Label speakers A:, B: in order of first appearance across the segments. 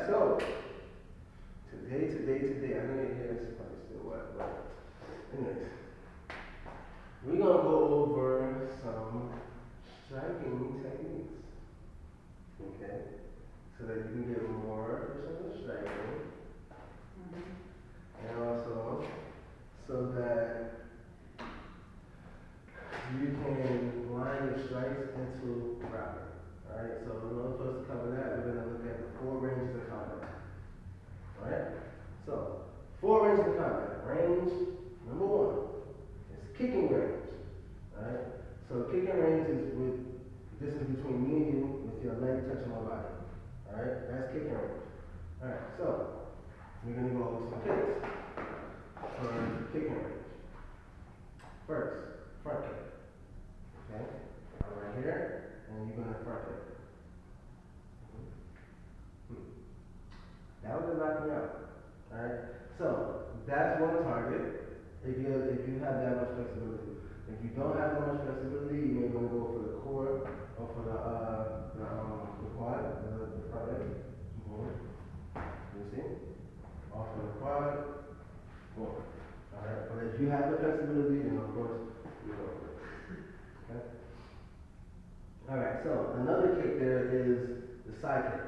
A: so today, I know your hair is probably still wet, but anyways, we're gonna go over some striking techniques, okay? So that you can get more efficient with striking, and also so that you can line your strikes into grappling. Alright, so in order for us to cover that, we're gonna look at the 4 ranges of combat. Alright? So, 4 ranges of combat. Range number 1 is kicking range. Alright? So kicking range is with distance between me and you with your leg touching my body. Alright? That's kicking range. Alright, so we're gonna go over some kicks for kicking range. First, front kick. Okay? Right here, and you're gonna front kick. That would knock me out. Alright? So that's one target if you have that much flexibility. If you don't have that much flexibility, you may want to go for the core or for the quad, the front leg. Boom. You see? Or for the quad. Boom. Alright? But if you have the flexibility, then of course you go for it. Okay? Alright, so another kick there is the side kick.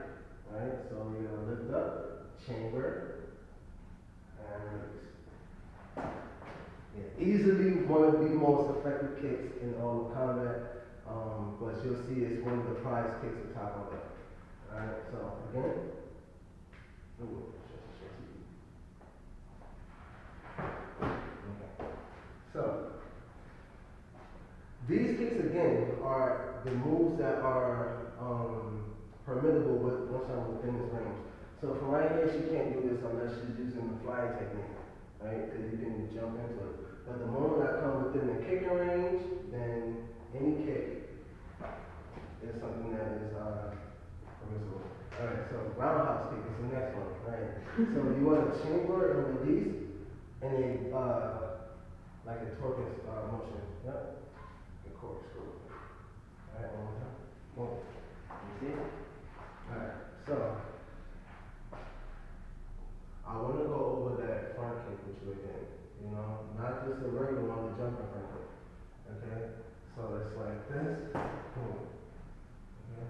A: Alright, so you're gonna lift up, chamber, and release. Yeah, easily one of the most effective kicks in all of combat, but you'll see it's one of the prize kicks at top of it. Alright, so again. Ooh, okay. So these kicks again are the moves that are permittable once I'm within this range. So from right here, she can't do this unless she's using the flying technique, right? Because you can jump into it. But the moment I come within the kicking range, then any kick is something that is permissible. Alright, so roundhouse kick is the next one, right? So you want to chamber and release in a like a torquous motion. Yep. The corkscrew. Alright, one more time. Boom. You see? Alright, so I want to go over that front kick with you again. You know, not just the regular one, the jumping front kick. Okay? So it's like this. Boom. Okay?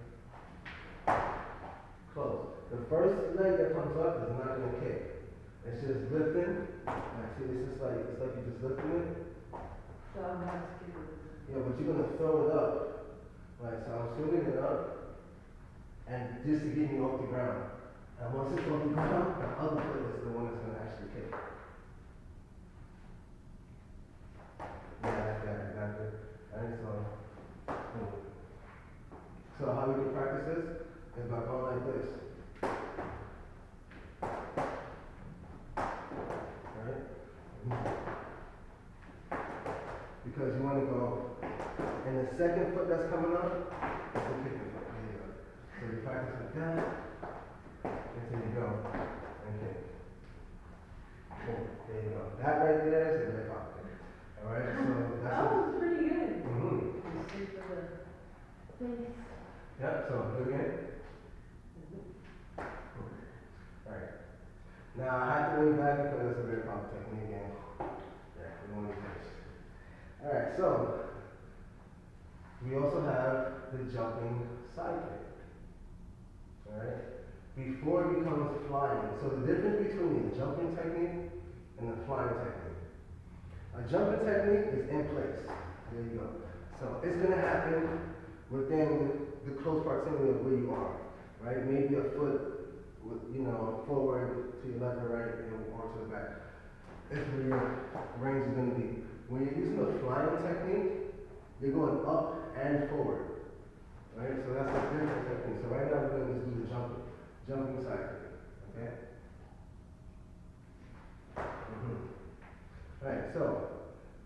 A: Close. The first leg that comes up is not going to kick. It's just lifting. Alright, see, it's like you're just lifting it.
B: So I'm not scared.
A: Yeah, but you're gonna throw it up. Right, so I'm swinging it up, and just to get me off the ground. And once it's off the ground, the other foot is the one that's gonna actually kick. Yeah, exactly. And so how we can practice this is by going like this. Right? Because you want to go, and the second foot that's coming up, is the kicking foot. There you go. So you practice like that, until you go, and kick. Boom. There you go. That right there is a hip hop kick. Alright, so that's
B: That was pretty good.
A: Yeah, so do it again. Alright. Now I have to lean back because it's a very powerful technique and yeah, we don't need this. Alright, so we also have the jumping side kick. Alright? Before it becomes flying. So the difference between the jumping technique and the flying technique. A jumping technique is in place. There you go. So it's gonna happen within the close proximity of where you are. Right? Maybe a foot forward to your left or right or to the back. That's where your range is gonna be. When you're using the flying technique, you're going up and forward. Right? So that's a different technique. So right now we're going to just do the jumping side kick. Okay? Alright, so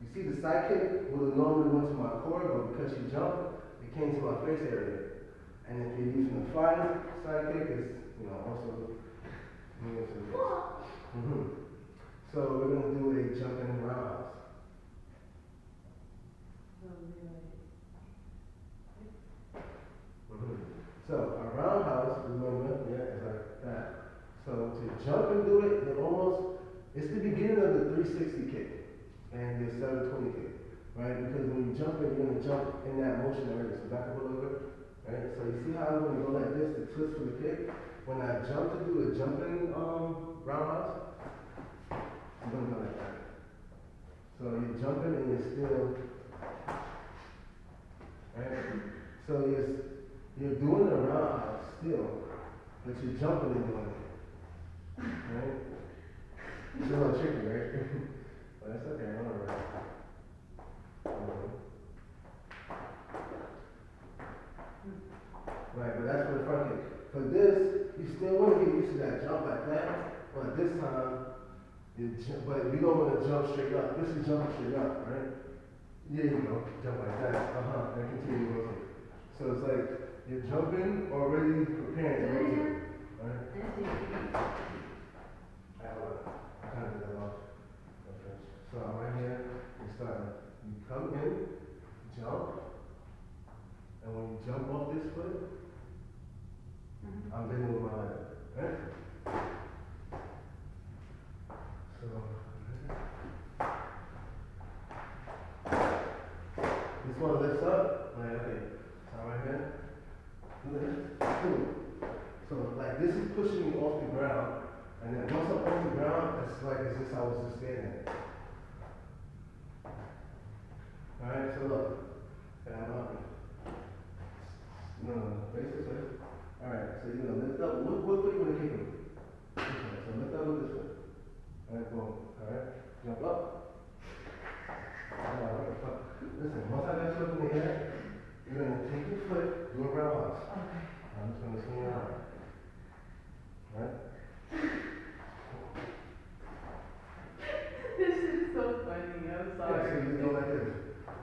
A: you see the side kick would have normally went to my core, but because she jumped, it came to my face area. And if you're using the flying side kick, it's also moving to the face. So we're going to do a jumping roundhouse. So a roundhouse, remember, yeah, is like that. jump and do it, it's the beginning of the 360 kick and the 720 kick, right? Because when you jump in, you're gonna jump in that motion already. So back up a little bit, right? So you see how when you go like this, the twist for the kick? When I jump to do a jumping roundhouse, you're gonna go like that. So you're jumping and you're still, right? So you're doing a roundhouse still, but you're jumping and doing it, right? It's a little tricky, right? But that's okay, I don't worry. Right, but that's for the front kick. For this, you still want to get used to that jump like that, but this time, but you don't want to jump straight up. This is jumping straight up, right? There you go, jump like that. And continue to rotate. So it's like you're jumping already preparing to rotate, right? I kind of did that off. Okay. So I'm right here, you start, you come in, jump, and when you jump off this foot, I'm bending with my leg, right? So, this one lifts up, like, okay, so I'm right here, lift, boom. So, like, this is pushing me off the ground, and then once I'm off the ground, it's like as if I was just standing. Alright, so look, okay, I'm up. No, face this way. Alright, so you're gonna lift up. What foot you gonna kick him? Okay, so lift up with this foot. Alright, boom. Alright, jump up. Alright, what the fuck? Listen, once I got you up in the air, you're gonna take your foot, do a roundhouse.
B: Okay.
A: I'm just gonna swing you around. Right?
B: This is so funny, I'm
A: Yeah, so
B: sorry.
A: you go like this.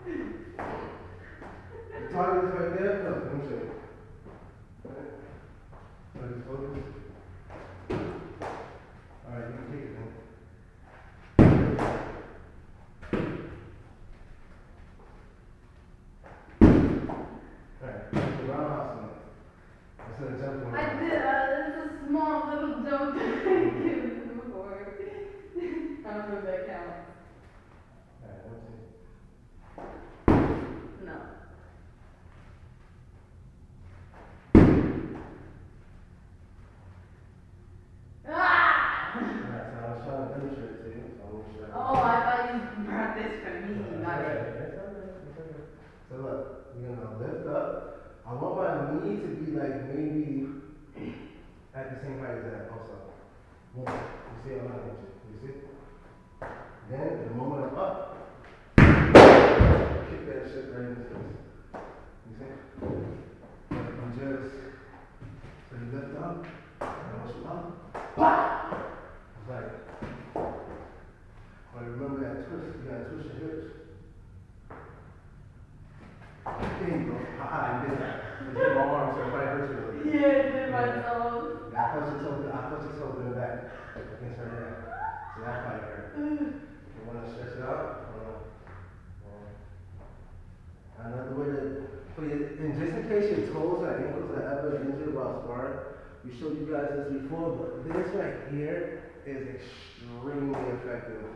A: The target is right there. No, let me show you. Right? So just focus. Alright, you can kick it then. Alright, the roundhouse on it. Instead of jumping.
B: I did, it's a small little jump that I did before. I don't know if that counts.
A: Alright, let's see.
B: No. Ah!
A: Alright, so I was trying to demonstrate it to you, so I'm gonna show you.
B: Oh, I thought you brought this for me, not
A: That's okay, that's okay, that's okay. So look, you're gonna lift up. I want my knee to be like maybe at the same height as that also. Boom. You see I'm not inching. You see? Then the moment I'm up, kick that shit right in the face. You see? You just, so you lift up, and once you up, it's like, but remember that twist, you gotta twist your hips. There you go. I did that. I did my arm, so it probably hurts you a little bit.
B: Yeah, it did my toes.
A: I put your toe in the back against her neck. So that probably hurt. You want to stretch it out? Another way and just in case your toes or ankles are ever injured while sparring, we showed you guys this before, but this right here is extremely effective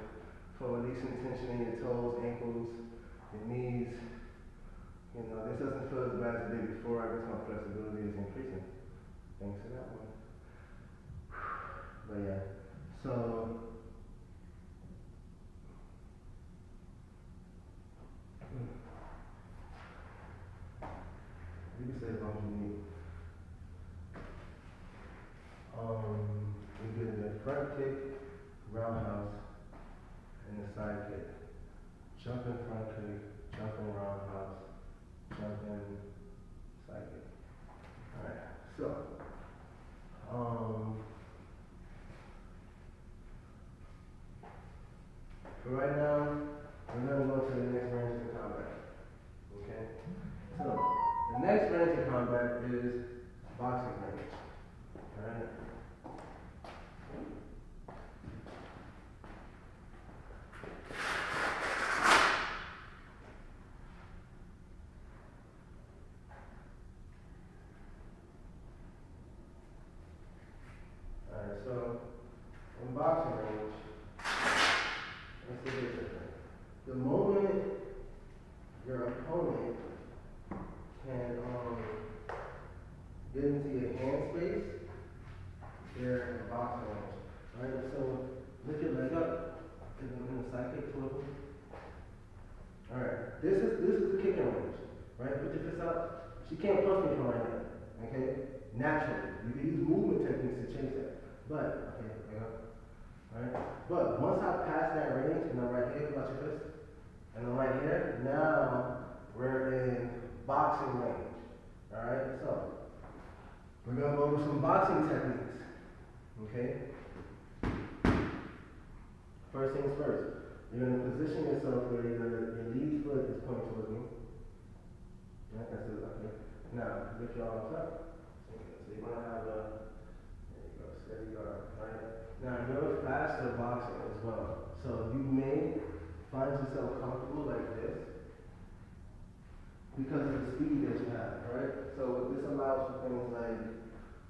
A: for releasing tension in your toes, ankles, your knees. You know, this doesn't feel as bad as it did before. I guess my flexibility is increasing. Thanks to that one. But yeah, so. You can stay as long as you need. We did the front kick, roundhouse, and the side kick. Jumping front kick, jumping roundhouse, jumping side kick. Alright, so, for right now, we're going to go to the next range of combat. Okay? So, the next range of combat This is the kicking range, right? Put your fist out. She can't punch me from right now, okay? Naturally, you can use movement techniques to change that. But okay, you know, all right. But once I pass that range, and I'm right here, watch your fist, and I'm right here. Now we're in boxing range. All right. So we're gonna go over some boxing techniques. Okay. First things first. You're gonna position yourself where your lead foot is pointing towards me. Right, that's it. Okay. Now lift your arms up. So you're gonna have a, there you go, steady guard. Right. Now you're faster boxing as well. So you may find yourself comfortable like this because of the speed that you have, right? So this allows for things like,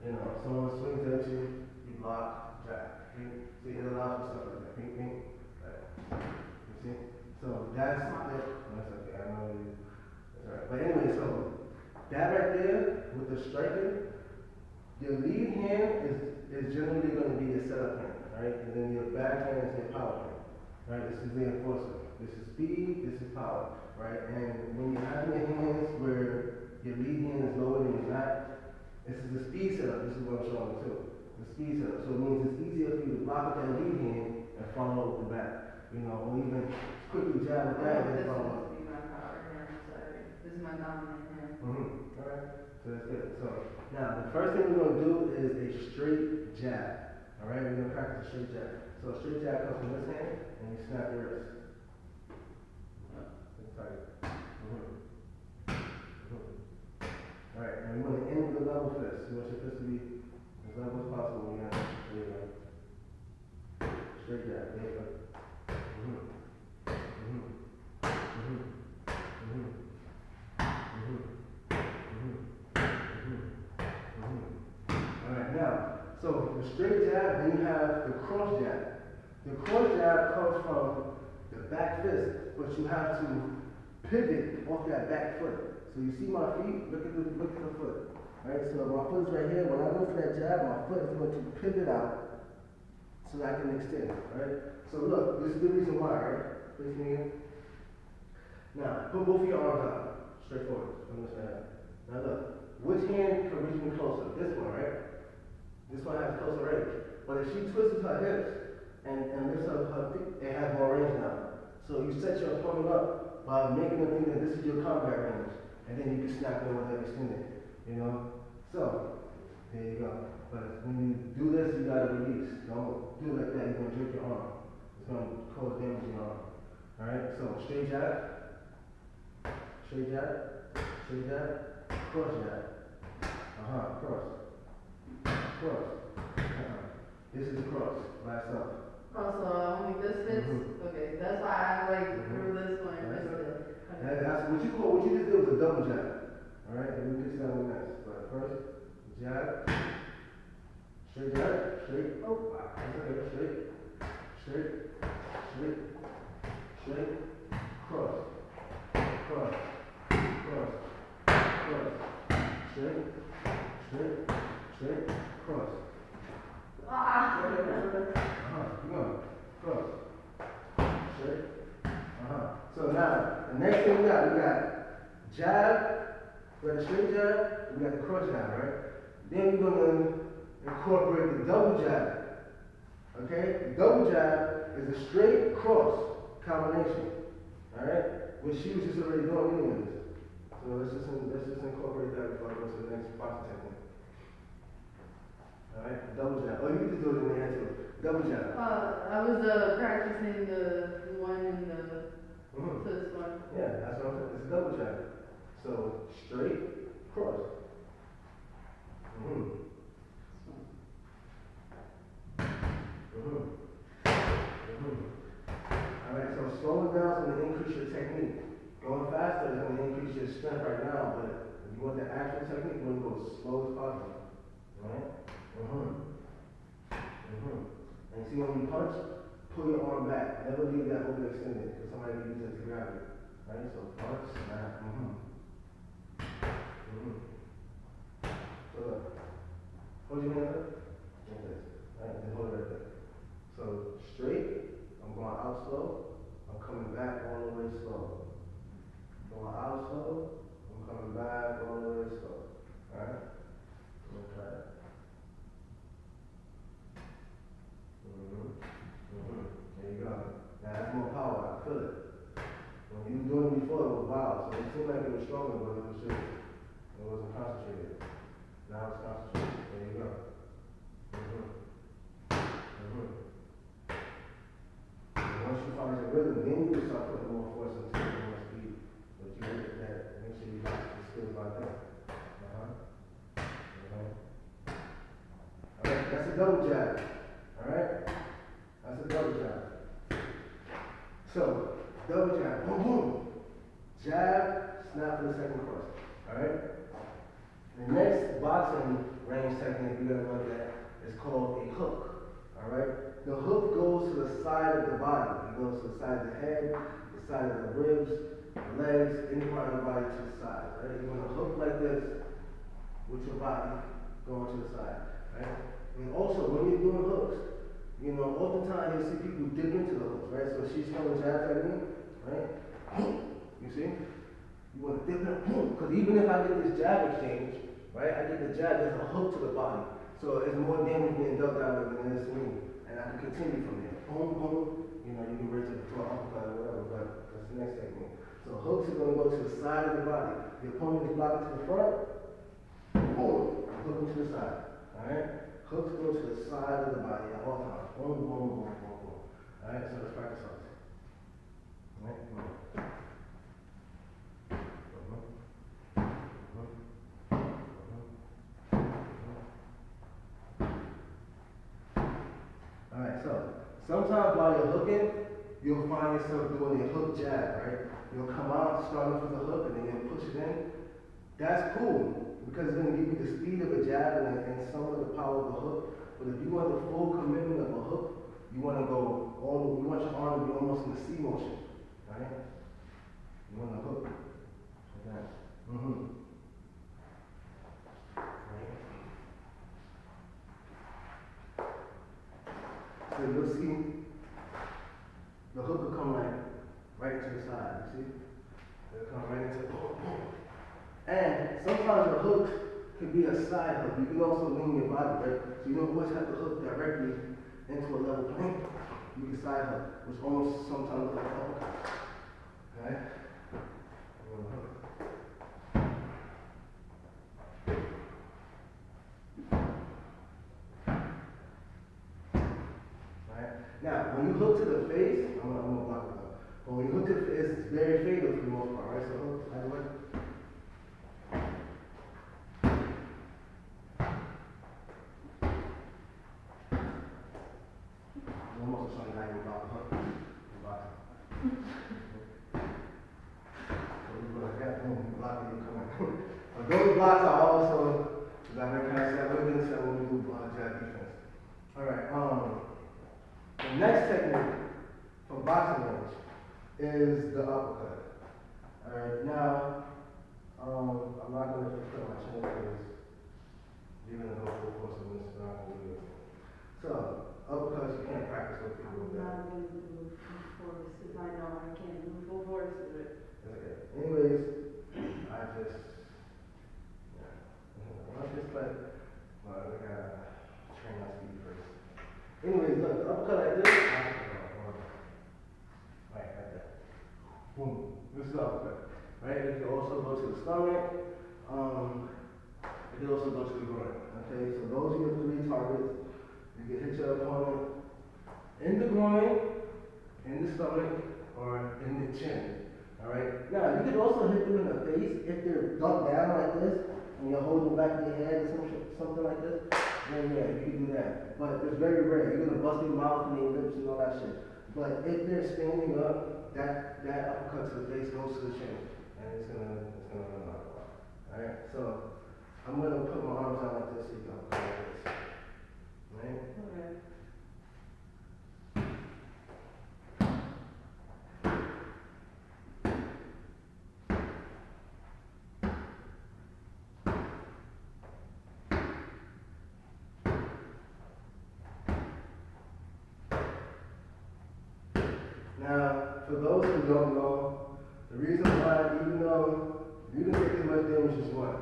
A: you know, someone swings at you, you block, jab. See, it allows for stuff like that. Ping, ping. You see? So that's it. That's okay. I know you. That's all right. But anyway, so that right there with the striking, your lead hand is generally going to be your setup hand, right? And then your back hand is your power hand, right? This is the enforcer. This is speed. This is power, right? And when you have your hands where your lead hand is lower than your back, this is the speed setup. This is what I'm showing you too. The speed setup. So it means it's easier for you to block with that lead hand and follow with the back. You know, or even quickly jab with that and
B: This
A: then follow.
B: must be my power hand, sorry. This is my dominant hand.
A: Mm-hmm. All right. So that's good. So now the first thing we're gonna do is a straight jab. All right. We're gonna practice a straight jab. So a straight jab comes from this hand and you snap your wrist. Tight. Mm-hmm. Mm-hmm. All right. And we're gonna end with a level fist. You want your fist to be as level as possible. When you have there you go. Straight jab. There you go. Mm-hmm. Mm-hmm. Mm-hmm. Mm-hmm. Alright, now, so the straight jab, then you have the cross jab. The cross jab comes from the back fist, but you have to pivot off that back foot. So you see my feet, look at the foot. Right, so my foot is right here. When I go for that jab, my foot is going to pivot out so that I can extend. Right? So look, this is the reason why, right? Face me again. Now, put both of your arms out. Straight forward. From this hand. Now look, which hand can reach me closer? This one, right? This one has closer range. But if she twists her hips and lifts up her feet, it has more range now. So you set your opponent up by making them think that this is your combat range. And then you can snap them with that extended. You know? So, there you go. But when you do this, you gotta release. Don't do it like that. You're gonna jerk your arm. It's gonna cause damage in your arm. Alright? So, straight jab. Straight jab. Straight jab. Cross jab. Cross. Cross. This is cross. Last up.
B: Oh, so only this fits?
A: Mhm.
B: Okay, that's why I like threw this one.
A: That's
B: This
A: it.
B: one.
A: That's what you just did was a double jab. Alright? And we'll get to that one next. But first, jab. Straight jab. Straight. Oh, that's okay. Straight. Straight. Straight. Straight. Cross. Cross. Cross. Cross. Straight. Straight. Straight. Cross.
B: Ah!
A: Keep going. Cross. Straight. So now, the next thing we got jab, we got the straight jab, we got the cross jab, right? Then we're gonna incorporate the double jab. Okay? The double jab is a straight cross combination. Alright? Which she was just already doing anyways. So let's just incorporate that before I go to the next boxing technique. Alright? Double jab. Oh, you can just do it in the hand too. Double jab.
B: I was practicing the one in the this one.
A: Yeah, that's what I'm saying. It's a double jab. So straight, cross. Alright, so slowing down is going to increase your technique. Going faster is going to increase your strength right now, but if you want the actual technique, you want to go as slow as possible. Alright? And see when you punch, pull your arm back. Never leave that overextended because somebody can use it to grab it. Right? So punch, snap. So look. Hold your hand up. Like this. Right? Then hold it right there. So straight, I'm going out slow. I'm coming back all the way slow. jab, all the way slow. Alright? Let's try that. There you go. Now that's more power, I feel it. When you were doing it before, it was wild, so it seemed like it was stronger, but it was just, it wasn't concentrated. Now it's concentrated. There you go. And once you find your rhythm, then you can start putting more force into it, more speed. But you look at that, make sure you got the skills like that. Alright, that's a double jab. Alright? That's a double jab. So, double jab, boom, boom. Jab, snap for the second cross. Alright? The next boxing range technique we're gonna look at is called a hook. Alright? The hook goes to the side of the body. It goes to the side of the head, the side of the ribs, the legs, any part of the body to the side. Right? You want to hook like this with your body going to the side. Right? And also, when you're doing hooks, you know, oftentimes you'll see people dip into the hooks, right? So she's throwing jab at me, right? You see? You want to dip in, because even if I get this jab exchange, right, I get the jab, there's a hook to the body. So it's more damage being dealt that way than it is to me. And I can continue from there. Boom, boom. You know, you can raise it to an uppercut or whatever, but that's the next technique. So hooks are going to go to the side of the body. The opponent is blocking to the front, boom, hook them to the side. Alright? Hooks go to the side of the body at all times. Boom, boom, boom, boom, boom. Alright, so let's practice on this. Alright, come on. Alright, so sometimes while you're hooking, you'll find yourself doing a hook jab, right? You'll come out, start off with a hook, and then you'll push it in. That's cool, because it's going to give you the speed of a jab and some of the power of a hook. But if you want the full commitment of a hook, you want to go all, you want your arm to be almost in a C motion, right? You want to hook like that. Right? So you'll see the hook will come like right to the side, you see? It'll come right into boom, boom. And sometimes a hook can be a side hook. You can also lean your body, right? So you don't always have to hook directly into a level plane. You can side hook, which almost sometimes looks like a hook. Okay? Now, when you hook to the face, I'm gonna block it up. But when you hook to the face, it's very fatal for the most part, right? So hook, either way. I'm also showing you how you block the hook. You block it. So you go like that, boom, you block it, you come in. But those blocks are also, like I kind of said, we're going to say when we do jab defense. Alright, the next technique for boxing range is the uppercut. Alright, now, I'm not going to put my chin because you're going to go full force of this, so I'm not going to do it. So, uppercuts, you can't practice with people with that.
B: I'm not going to do full force because I know I can't do full force with it.
A: It's okay. Anyways, I just, I just like, well, I gotta train my speed first. Anyways, look, the uppercut like this. Right, like that. Boom. This is the uppercut. Right? It can also go to the stomach. It can also go to the groin. Okay, so those are your three targets. You can hit your opponent in the groin, in the stomach, or in the chin. Alright? Now, you can also hit them in the face if they're ducked down like this, and you're holding back your head or something like this. Then yeah, you can do that. But it's very rare. You're gonna bust their mouth and their lips and all that shit. But if they're standing up, that uppercut to the face goes to the chin. And it's gonna run out a lot. Alright? So I'm gonna put my arms out like this so you can uppercut like this. Right?
B: Okay.
A: Now, for those who don't know, the reason why, even though you can take as much damage as you want.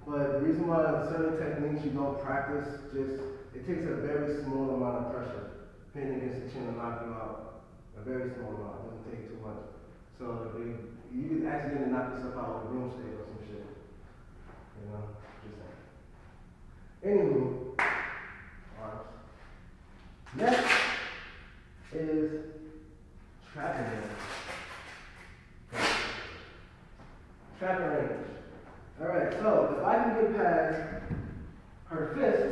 A: But the reason why certain techniques you don't practice, it takes a very small amount of pressure hitting against the chin to knock you out. A very small amount, doesn't take too much. So you could accidentally knock yourself out with a broomstick or some shit. You know, just saying. Anywho, arms. Next is trapping range. Trapping range. Alright, so if I can get past her fist,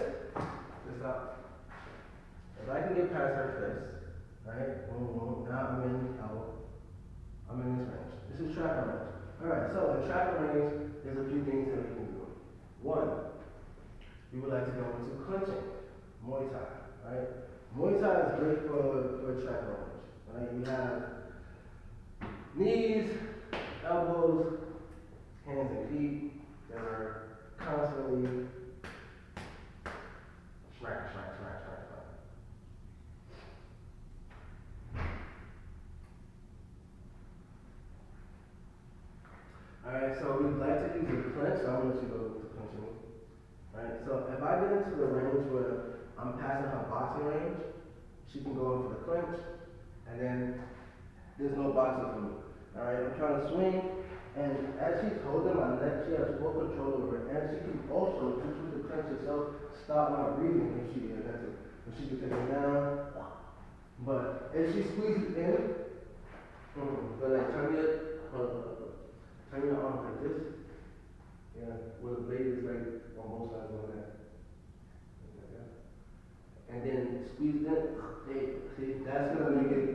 A: this up. If I can get past her fist, right? Boom, boom, now I'm in elbow. I'm in this range. This is trapping range. Alright, so in trapping range, there's a few things that we can do. One, we would like to go into clinching, Muay Thai, right? Muay Thai is great for trapping range, right? You have knees, elbows, hands and feet that are constantly smack. Alright, so we'd like to use a clinch, so I'm going to go to clinching. Right, so if I get into the range where I'm passing her boxing range, she can go in for the clinch, and then there's no boxing for me. Alright, I'm trying to swing, and as she's holding my neck, she has full control over it, and she can also, just with the clinch itself, stop my breathing if she has to. If she can take it down. But if she squeezes in, but like turn your arm like this, yeah, where the blade is like on both sides of that. And then squeeze it, see, that's gonna make it,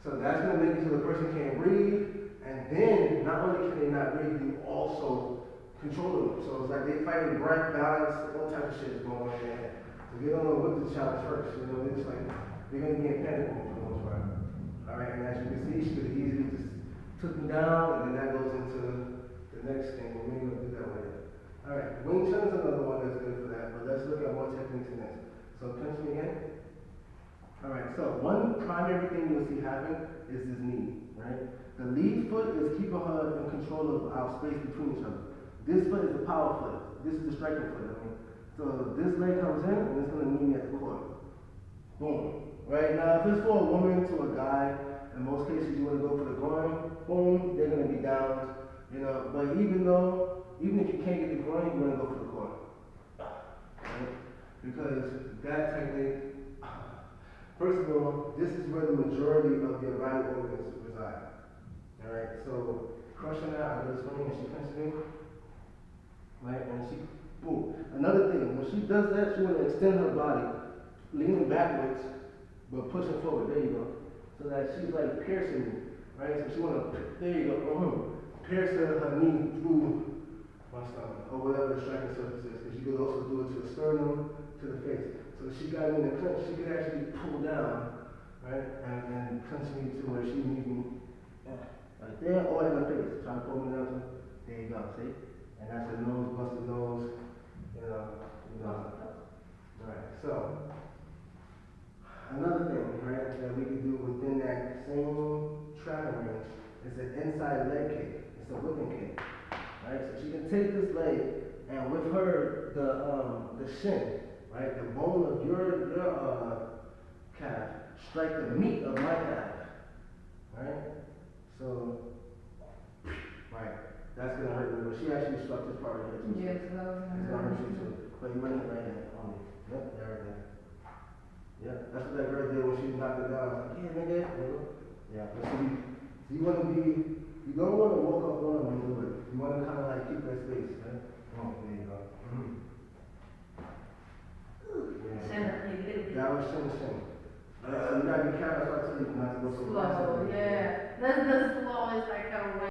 A: So that's gonna make it so the person can't breathe, and then not only can they not breathe, you also control them. So it's like they fighting breath, balance, all types of shit is going on there. So they don't know what to challenge first, you know, they're just like, they're gonna be in panic mode for the most part. Alright, and as you can see, she could have easily just took me down, and then that goes into the next thing, and we ain't gonna do that later. Alright, Wing Chun is another one that's good for that, but let's look at more techniques in this. So pinch me again. Alright, so one primary thing you'll see happen is this knee, right? The lead foot is keeping her in control of our space between each other. This foot is the power foot. This is the striking foot, So this leg comes in, and it's gonna meet me at the core. Boom. Right, now if it's for a woman to a guy, in most cases you wanna go for the groin, boom, they're gonna be down, you know, but even if you can't get the groin, you wanna go for the core. Right? Because that technique, first of all, this is where the majority of your body organs reside. Alright, so crushing that, I go to swing and she pinches me. Right, and she, boom. Another thing, when she does that, she wanna extend her body, leaning backwards, but pushing forward, there you go. So that she's like piercing me, right? So she wanna, there you go, pierce her knee through my stomach, or whatever the striking surface is, because you could also do it to the sternum, to the face. So she got me in the clinch, she could actually pull down, right? And clinch me to where she needs me, right there, or in the face. Try to pull me down to, there you go, see? And that's a nose, busted nose, you know. Right, so, another thing, right, that we can do within that same trapping range is an inside leg kick. It's a whipping kick, right? So she can take this leg, and with her, the shin, right, the bone of your calf, strike the meat of my calf, right? So, right, that's gonna hurt me, but she actually struck this part right here too.
B: Yes, that was
A: It's gonna hurt you too, but you run it right here on me. Yep, there it is. Yeah, that's what that girl did when she knocked it down. I was like, yeah, nigga. Yeah, but see, you don't want to walk up on them and do it. You want to kind of like keep that space, right? Oh, there you go. Yeah. That was shin. You gotta be careful, so I tell you not to go so fast.
B: Slow, yeah. That's the slowest I can